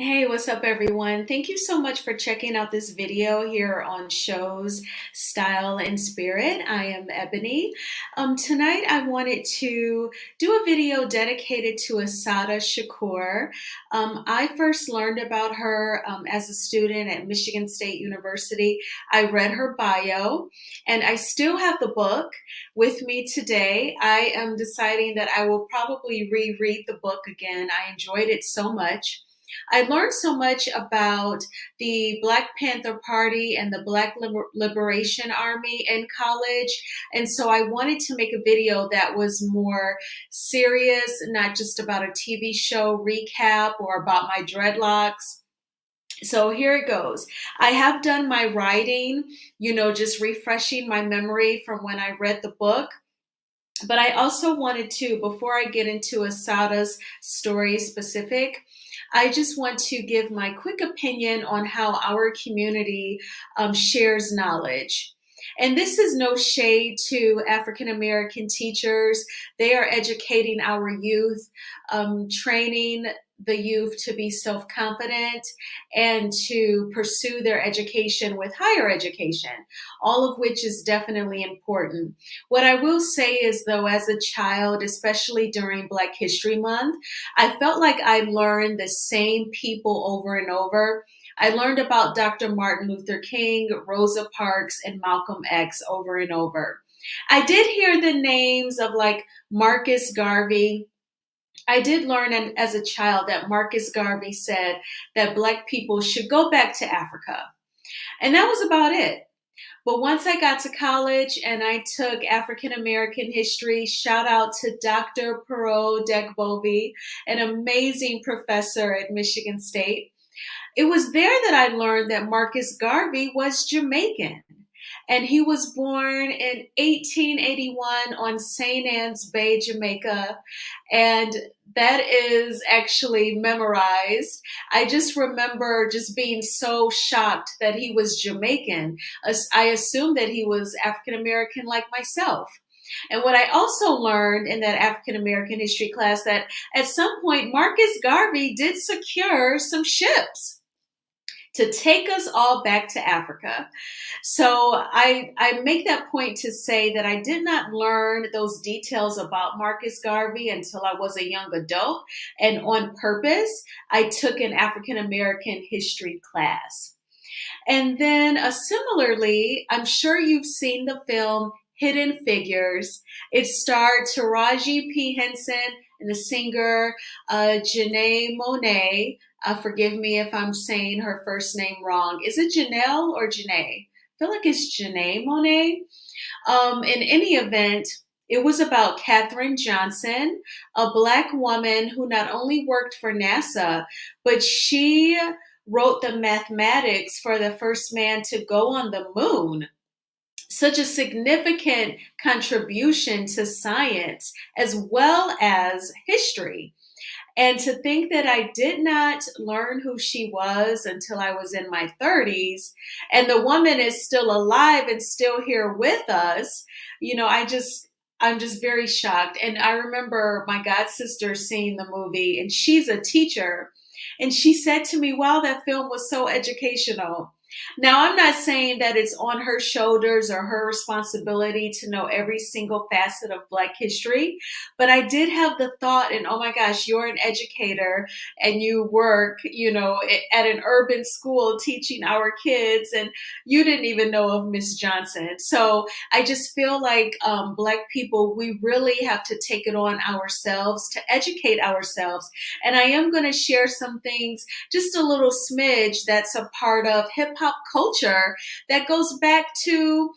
Hey, what's up, everyone? Thank you so much for checking out this video here on Shows Style and Spirit. I am Ebony. Tonight, I wanted to do a video dedicated to Assata Shakur. I first learned about her as a student at Michigan State University. I read her bio, and I still have the book with me today. I am deciding that I will probably reread the book again. I enjoyed it so much. I learned so much about the Black Panther Party and the Black Liberation Army in college. And so I wanted to make a video that was more serious, not just about a TV show recap or about my dreadlocks. So here it goes. I have done my writing, just refreshing my memory from when I read the book. But I also wanted to, before I get into Asada's story specific, I just want to give my quick opinion on how our community shares knowledge. And this is no shade to African American teachers. They are educating our youth, training the youth to be self confident and to pursue their education with higher education, all of which is definitely important. What I will say is, though, as a child, especially during Black History Month, I felt like I learned the same people over and over. I learned about Dr. Martin Luther King, Rosa Parks, and Malcolm X over and over. I did hear the names of like Marcus Garvey. I did learn as a child that Marcus Garvey said that Black people should go back to Africa. And that was about it. But once I got to college and I took African American history, shout out to Dr. Perot Degbovie, an amazing professor at Michigan State. It was there that I learned that Marcus Garvey was Jamaican. And he was born in 1881 on St. Anne's Bay, Jamaica. And that is actually memorized. I just remember just being so shocked that he was Jamaican. I assumed that he was African American like myself. And what I also learned in that African American history class that at some point Marcus Garvey did secure some ships to take us all back to Africa. So I make that point to say that I did not learn those details about Marcus Garvey until I was a young adult. And on purpose, I took an African American history class. And then similarly, I'm sure you've seen the film Hidden Figures. It starred Taraji P. Henson and the singer Janelle Monáe. Forgive me if I'm saying her first name wrong. Is it Janelle or Janae? I feel like it's Janelle Monáe. In any event, it was about Katherine Johnson, a Black woman who not only worked for NASA, but she wrote the mathematics for the first man to go on the moon. Such a significant contribution to science as well as history. And to think that I did not learn who she was until I was in my 30s, and the woman is still alive and still here with us, I'm just very shocked. And I remember my god sister seeing the movie, and she's a teacher, and she said to me, "Wow, that film was so educational." Now, I'm not saying that it's on her shoulders or her responsibility to know every single facet of Black history, but I did have the thought, and oh my gosh, you're an educator and you work, at an urban school teaching our kids, and you didn't even know of Miss Johnson. So I just feel like Black people, we really have to take it on ourselves to educate ourselves. And I am going to share some things, just a little smidge that's a part of hip hop culture that goes back to,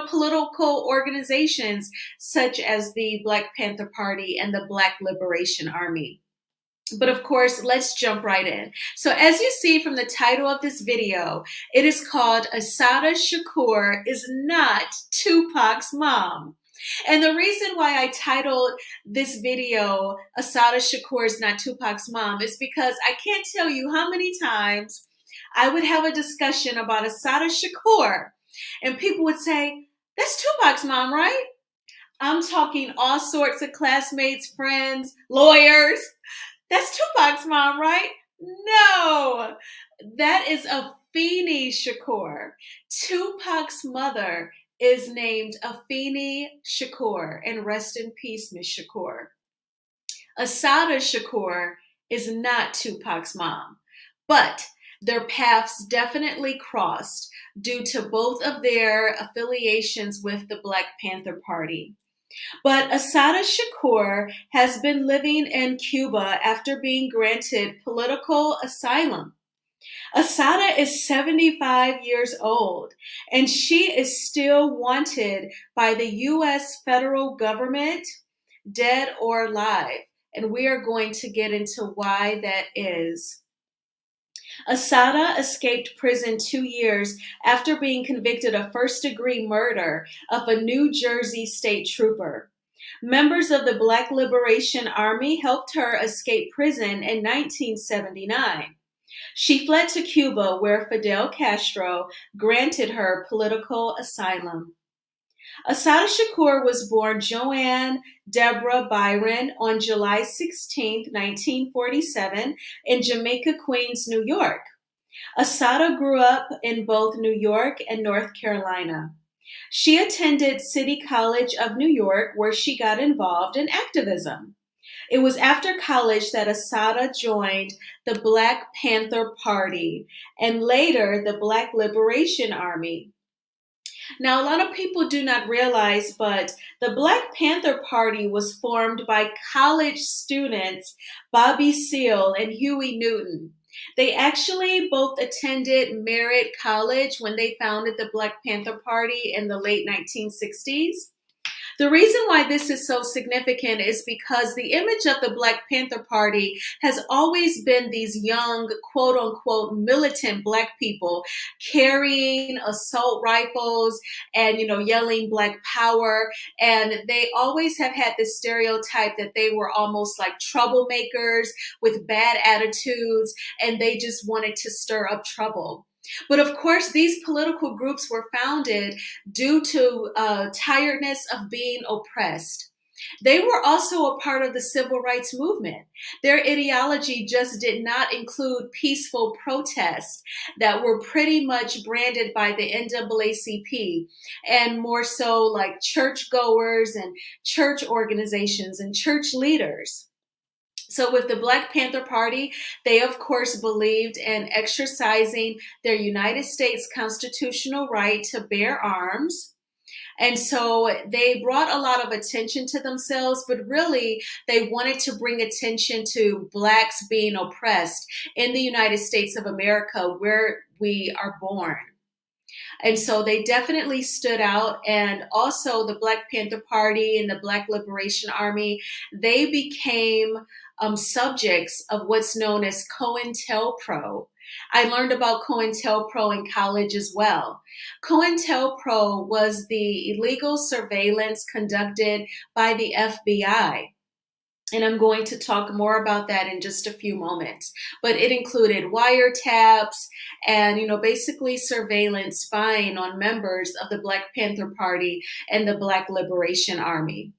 political organizations such as the Black Panther Party and the Black Liberation Army. But of course, let's jump right in. So as you see from the title of this video, it is called Assata Shakur is not Tupac's mom. And the reason why I titled this video Assata Shakur is not Tupac's mom is because I can't tell you how many times I would have a discussion about Assata Shakur, and people would say, "That's Tupac's mom, right?" I'm talking all sorts of classmates, friends, lawyers. "That's Tupac's mom, right?" No, that is Afeni Shakur. Tupac's mother is named Afeni Shakur, and rest in peace, Miss Shakur. Assata Shakur is not Tupac's mom, but their paths definitely crossed due to both of their affiliations with the Black Panther Party. But Assata Shakur has been living in Cuba after being granted political asylum. Assata is 75 years old, and she is still wanted by the U.S. federal government, dead or alive. And we are going to get into why that is. Assata escaped prison 2 years after being convicted of first-degree murder of a New Jersey state trooper. Members of the Black Liberation Army helped her escape prison in 1979. She fled to Cuba, where Fidel Castro granted her political asylum. Assata Shakur was born Joanne Deborah Byron on July 16, 1947, in Jamaica, Queens, New York. Assata grew up in both New York and North Carolina. She attended City College of New York, where she got involved in activism. It was after college that Assata joined the Black Panther Party and later the Black Liberation Army. Now, a lot of people do not realize, but the Black Panther Party was formed by college students Bobby Seale and Huey Newton. They actually both attended Merritt College when they founded the Black Panther Party in the late 1960s. The reason why this is so significant is because the image of the Black Panther Party has always been these young, quote unquote, militant Black people carrying assault rifles and, yelling Black power. And they always have had this stereotype that they were almost like troublemakers with bad attitudes and they just wanted to stir up trouble. But of course, these political groups were founded due to tiredness of being oppressed. They were also a part of the civil rights movement. Their ideology just did not include peaceful protests that were pretty much branded by the NAACP and more so like churchgoers and church organizations and church leaders. So with the Black Panther Party, they of course believed in exercising their United States constitutional right to bear arms. And so they brought a lot of attention to themselves, but really they wanted to bring attention to Blacks being oppressed in the United States of America, where we are born. And so they definitely stood out. And also the Black Panther Party and the Black Liberation Army, they became subjects of what's known as COINTELPRO. I learned about COINTELPRO in college as well. COINTELPRO was the illegal surveillance conducted by the FBI. And I'm going to talk more about that in just a few moments. But it included wiretaps and, basically surveillance spying on members of the Black Panther Party and the Black Liberation Army.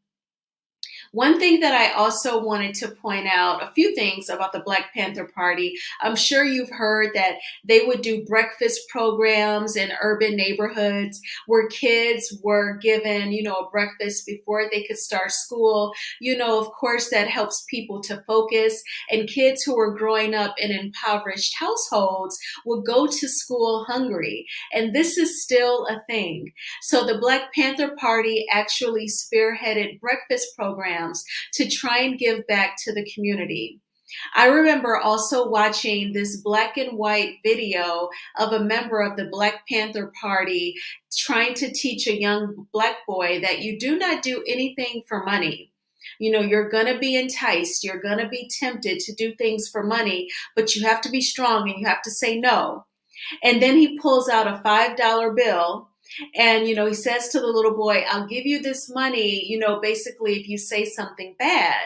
One thing that I also wanted to point out, a few things about the Black Panther Party. I'm sure you've heard that they would do breakfast programs in urban neighborhoods where kids were given, a breakfast before they could start school. Of course, that helps people to focus. And kids who were growing up in impoverished households would go to school hungry. And this is still a thing. So the Black Panther Party actually spearheaded breakfast programs to try and give back to the community. I remember also watching this black and white video of a member of the Black Panther Party trying to teach a young Black boy that you do not do anything for money. You're going to be enticed. You're going to be tempted to do things for money, but you have to be strong and you have to say no. And then he pulls out a $5 bill. And, he says to the little boy, I'll give you this money, basically if you say something bad.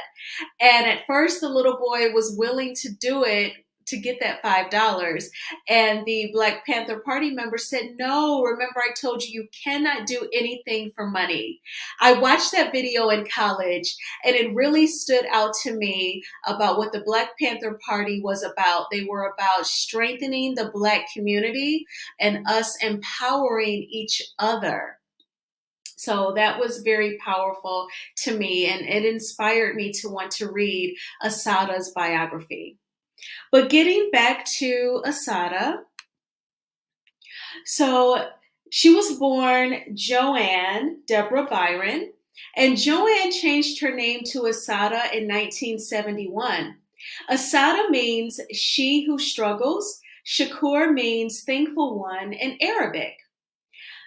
And at first the little boy was willing to do it to get that $5. And the Black Panther Party member said, no, remember I told you you cannot do anything for money. I watched that video in college, and it really stood out to me about what the Black Panther Party was about. They were about strengthening the Black community and us empowering each other. So that was very powerful to me, and it inspired me to want to read Assata's biography. But getting back to Assata, so she was born Joanne Deborah Byron, and Joanne changed her name to Assata in 1971. Assata means she who struggles. Shakur means thankful one in Arabic.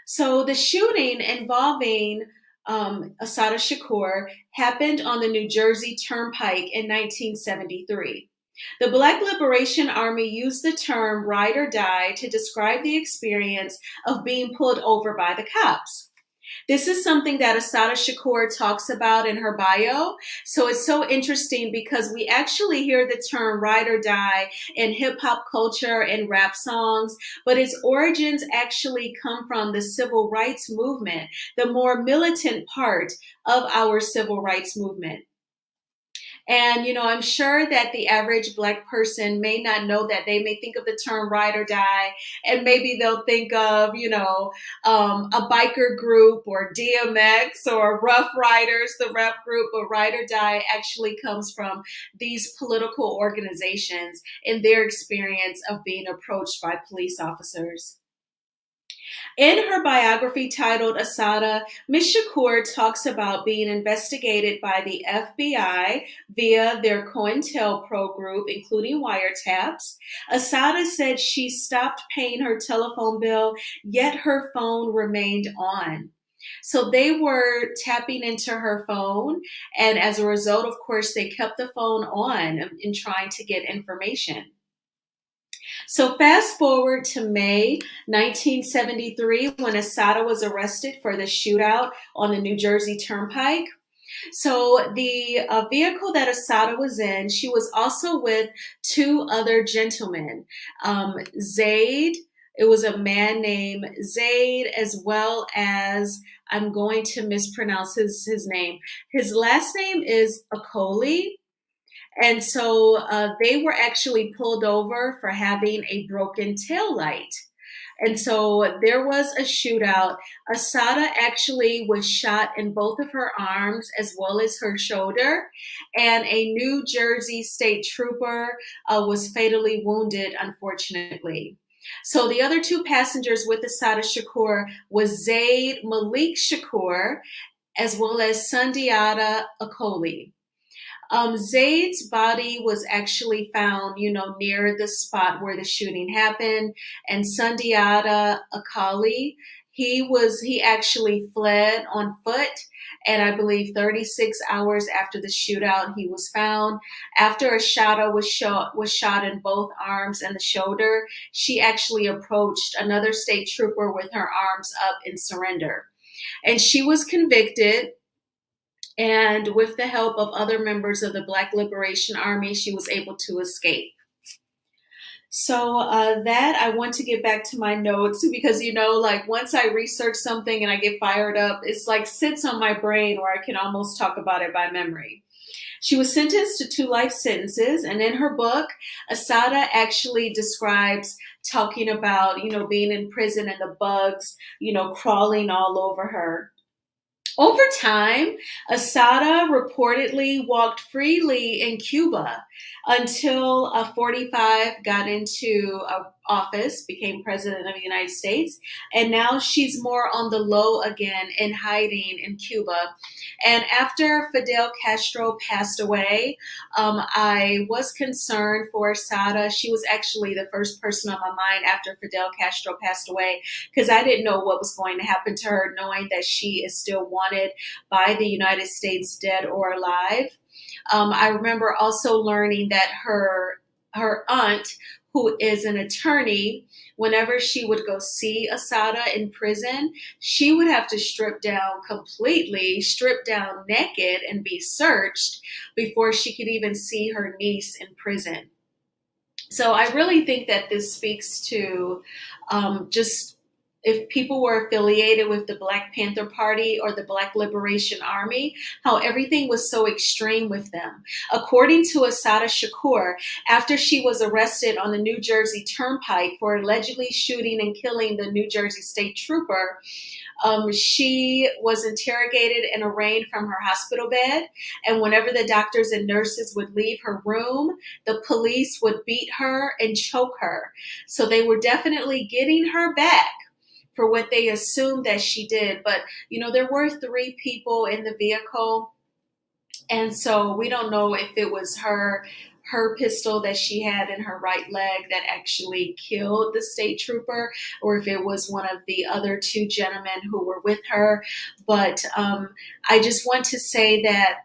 So the shooting involving Assata Shakur happened on the New Jersey Turnpike in 1973. The Black Liberation Army used the term ride or die to describe the experience of being pulled over by the cops. This is something that Assata Shakur talks about in her bio. So it's so interesting because we actually hear the term ride or die in hip hop culture and rap songs, but its origins actually come from the civil rights movement, the more militant part of our civil rights movement. And, I'm sure that the average Black person may not know that. They may think of the term ride or die, and maybe they'll think of, a biker group or DMX or Rough Riders, the rap group. But ride or die actually comes from these political organizations and their experience of being approached by police officers. In her biography titled Assata, Ms. Shakur talks about being investigated by the FBI via their COINTELPRO group, including wiretaps. Assata said she stopped paying her telephone bill, yet her phone remained on. So they were tapping into her phone, and as a result, of course, they kept the phone on in trying to get information. So fast forward to May 1973 when Assata was arrested for the shootout on the New Jersey Turnpike. So the vehicle that Assata was in, she was also with two other gentlemen, Zaid. It was a man named Zaid, as well as, I'm going to mispronounce his name. His last name is Akoli. And so they were actually pulled over for having a broken tail light. And so there was a shootout. Assata actually was shot in both of her arms as well as her shoulder. And a New Jersey state trooper was fatally wounded, unfortunately. So the other two passengers with Assata Shakur was Zaid Malik Shakur as well as Sundiata Akoli. Zaid's body was actually found, near the spot where the shooting happened. And Sundiata Akali, he actually fled on foot. And I believe 36 hours after the shootout, he was found. After Assata was shot in both arms and the shoulder, she actually approached another state trooper with her arms up in surrender. And she was convicted. And with the help of other members of the Black Liberation Army, she was able to escape. So that I want to get back to my notes because, once I research something and I get fired up, it's like sits on my brain where I can almost talk about it by memory. She was sentenced to 2 life sentences. And in her book, Assata actually describes talking about, being in prison and the bugs, crawling all over her. Over time, Assata reportedly walked freely in Cuba until 45 got into office, became president of the United States, and now she's more on the low again in hiding in Cuba. And after Fidel Castro passed away, I was concerned for Assata. She was actually the first person on my mind after Fidel Castro passed away because I didn't know what was going to happen to her, knowing that she is still wanted by the United States, dead or alive. I remember also learning that her aunt, who is an attorney, whenever she would go see Assata in prison, she would have to strip down completely, strip down naked, and be searched before she could even see her niece in prison. So I really think that this speaks to just if people were affiliated with the Black Panther Party or the Black Liberation Army, how everything was so extreme with them. According to Assata Shakur, after she was arrested on the New Jersey Turnpike for allegedly shooting and killing the New Jersey State Trooper, she was interrogated and arraigned from her hospital bed. And whenever the doctors and nurses would leave her room, the police would beat her and choke her. So they were definitely getting her back for what they assumed that she did. But, there were 3 people in the vehicle. And so we don't know if it was her pistol that she had in her right leg that actually killed the state trooper, or if it was one of the other 2 gentlemen who were with her. But I just want to say that,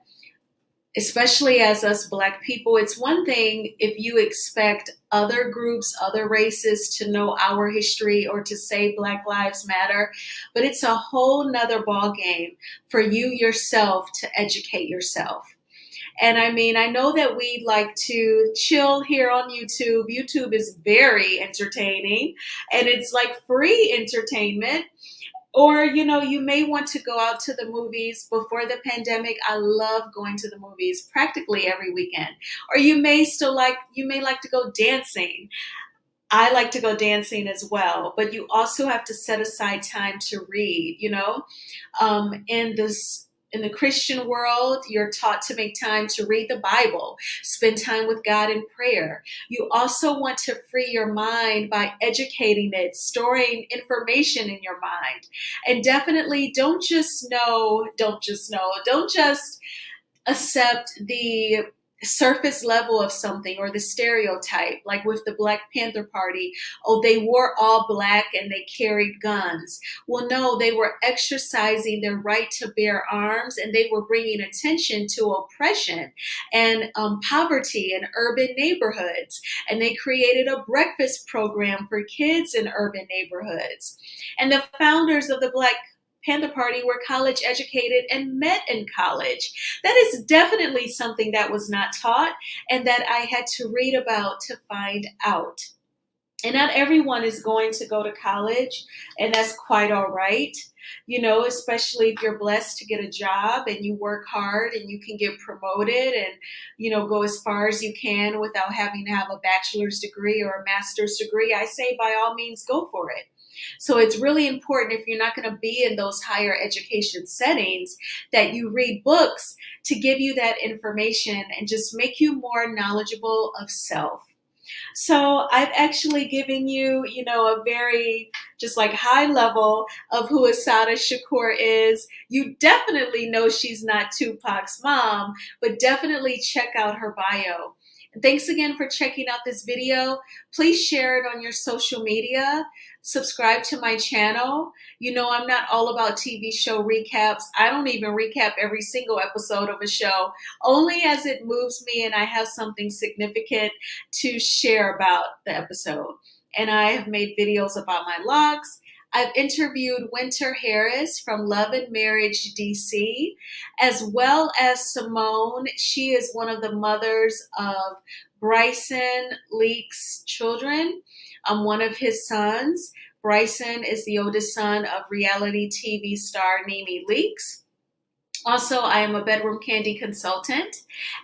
especially as us Black people, it's one thing if you expect other groups, other races to know our history or to say Black Lives Matter, but it's a whole nother ball game for you yourself to educate yourself. And I mean, I know that we like to chill here on YouTube. YouTube is very entertaining and it's like free entertainment. Or, you may want to go out to the movies. Before the pandemic, I love going to the movies practically every weekend. Or you may like to go dancing. I like to go dancing as well, but you also have to set aside time to read, in this in the Christian world, you're taught to make time to read the Bible, spend time with God in prayer. You also want to free your mind by educating it, storing information in your mind. And definitely don't just accept the surface level of something or the stereotype, like with the Black Panther Party. Oh, they were all Black and they carried guns. Well, no, they were exercising their right to bear arms, and they were bringing attention to oppression and poverty in urban neighborhoods. And they created a breakfast program for kids in urban neighborhoods. And the founders of the Black Panther Party were college educated and met in college. That is definitely something that was not taught and that I had to read about to find out. And not everyone is going to go to college, and that's quite all right. Especially if you're blessed to get a job and you work hard and you can get promoted and, go as far as you can without having to have a bachelor's degree or a master's degree. I say by all means, go for it. So it's really important, if you're not going to be in those higher education settings, that you read books to give you that information and just make you more knowledgeable of self. So I've actually given you, a very just like high level of who Assata Shakur is. You definitely know she's not Tupac's mom, but definitely check out her bio. And thanks again for checking out this video. Please share it on your social media. Subscribe to my channel. I'm not all about TV show recaps. I don't even recap every single episode of a show, only as it moves me and I have something significant to share about the episode. And I have made videos about my locks. I've interviewed Winter Harris from Love and Marriage DC, as well as Simone. She is one of the mothers of Bryson Leak's children. I'm one of his sons. Bryson is the oldest son of reality TV star Nene Leakes. Also, I am a bedroom candy consultant,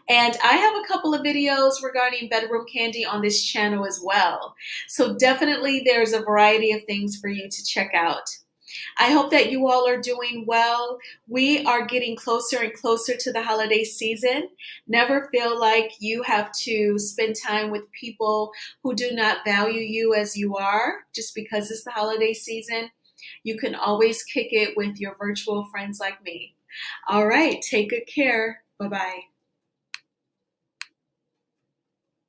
and I have a couple of videos regarding bedroom candy on this channel as well. So definitely there's a variety of things for you to check out. I hope that you all are doing well. We are getting closer and closer to the holiday season. Never feel like you have to spend time with people who do not value you as you are just because it's the holiday season. You can always kick it with your virtual friends like me. All right, take good care. Bye-bye.